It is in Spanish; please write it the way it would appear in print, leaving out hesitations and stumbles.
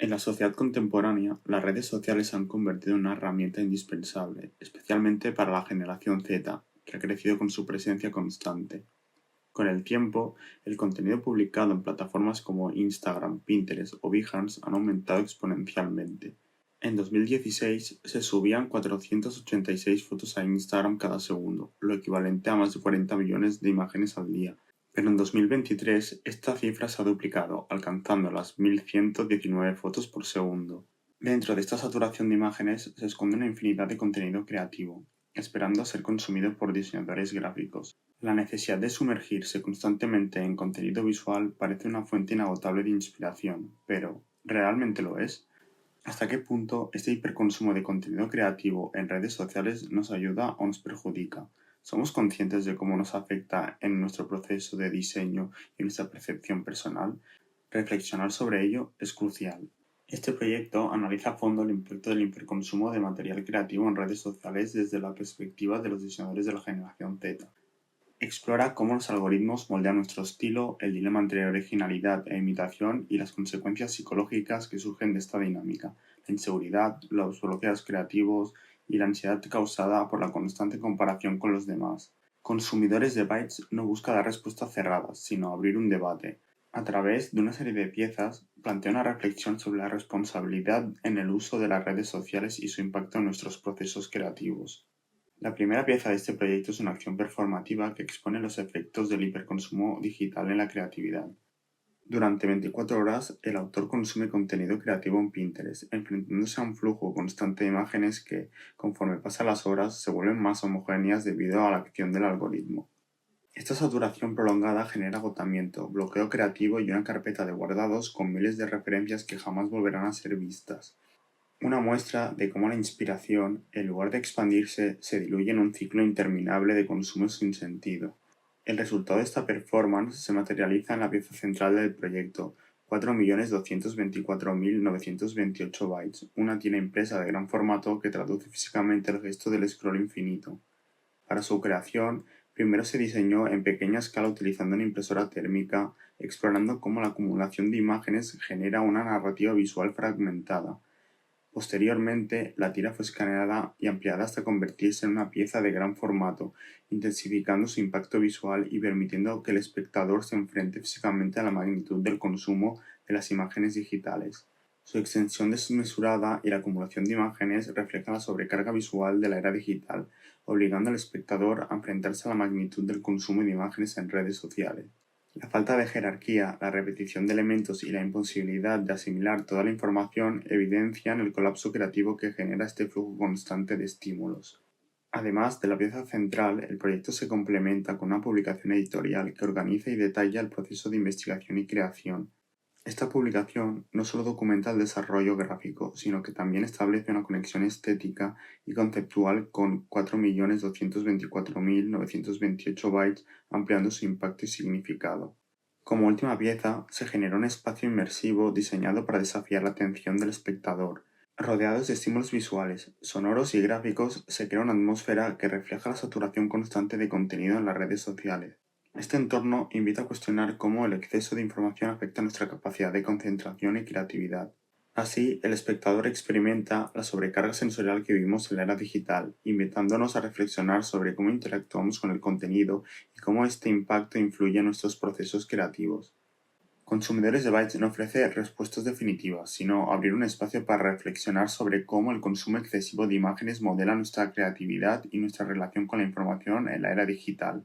En la sociedad contemporánea, las redes sociales se han convertido en una herramienta indispensable, especialmente para la generación Z, que ha crecido con su presencia constante. Con el tiempo, el contenido publicado en plataformas como Instagram, Pinterest o Behance han aumentado exponencialmente. En 2016 se subían 486 fotos a Instagram cada segundo, lo equivalente a más de 40 millones de imágenes al día. Pero en 2023 esta cifra se ha duplicado, alcanzando las 1.119 fotos por segundo. Dentro de esta saturación de imágenes se esconde una infinidad de contenido creativo, esperando a ser consumido por diseñadores gráficos. La necesidad de sumergirse constantemente en contenido visual parece una fuente inagotable de inspiración, pero ¿realmente lo es? ¿Hasta qué punto este hiperconsumo de contenido creativo en redes sociales nos ayuda o nos perjudica? ¿Somos conscientes de cómo nos afecta en nuestro proceso de diseño y nuestra percepción personal? Reflexionar sobre ello es crucial. Este proyecto analiza a fondo el impacto del hiperconsumo de material creativo en redes sociales desde la perspectiva de los diseñadores de la generación Z. Explora cómo los algoritmos moldean nuestro estilo, el dilema entre originalidad e imitación y las consecuencias psicológicas que surgen de esta dinámica, la inseguridad, los bloqueos creativos y la ansiedad causada por la constante comparación con los demás. Consumidores de Bytes no busca dar respuestas cerradas, sino abrir un debate. A través de una serie de piezas, plantea una reflexión sobre la responsabilidad en el uso de las redes sociales y su impacto en nuestros procesos creativos. La primera pieza de este proyecto es una acción performativa que expone los efectos del hiperconsumo digital en la creatividad. Durante 24 horas, el autor consume contenido creativo en Pinterest, enfrentándose a un flujo constante de imágenes que, conforme pasan las horas, se vuelven más homogéneas debido a la acción del algoritmo. Esta saturación prolongada genera agotamiento, bloqueo creativo y una carpeta de guardados con miles de referencias que jamás volverán a ser vistas. Una muestra de cómo la inspiración, en lugar de expandirse, se diluye en un ciclo interminable de consumo sin sentido. El resultado de esta performance se materializa en la pieza central del proyecto, 4.224.928 bytes, una tira impresa de gran formato que traduce físicamente el gesto del scroll infinito. Para su creación, primero se diseñó en pequeña escala utilizando una impresora térmica, explorando cómo la acumulación de imágenes genera una narrativa visual fragmentada. Posteriormente, la tira fue escaneada y ampliada hasta convertirse en una pieza de gran formato, intensificando su impacto visual y permitiendo que el espectador se enfrente físicamente a la magnitud del consumo de las imágenes digitales. Su extensión desmesurada y la acumulación de imágenes reflejan la sobrecarga visual de la era digital, obligando al espectador a enfrentarse a la magnitud del consumo de imágenes en redes sociales. La falta de jerarquía, la repetición de elementos y la imposibilidad de asimilar toda la información evidencian el colapso creativo que genera este flujo constante de estímulos. Además de la pieza central, el proyecto se complementa con una publicación editorial que organiza y detalla el proceso de investigación y creación. Esta publicación no solo documenta el desarrollo gráfico, sino que también establece una conexión estética y conceptual con 4.224.928 bytes, ampliando su impacto y significado. Como última pieza, se genera un espacio inmersivo diseñado para desafiar la atención del espectador. Rodeados de estímulos visuales, sonoros y gráficos, se crea una atmósfera que refleja la saturación constante de contenido en las redes sociales. Este entorno invita a cuestionar cómo el exceso de información afecta nuestra capacidad de concentración y creatividad. Así, el espectador experimenta la sobrecarga sensorial que vivimos en la era digital, invitándonos a reflexionar sobre cómo interactuamos con el contenido y cómo este impacto influye en nuestros procesos creativos. Consumidores de Bytes no ofrece respuestas definitivas, sino abrir un espacio para reflexionar sobre cómo el consumo excesivo de imágenes modela nuestra creatividad y nuestra relación con la información en la era digital.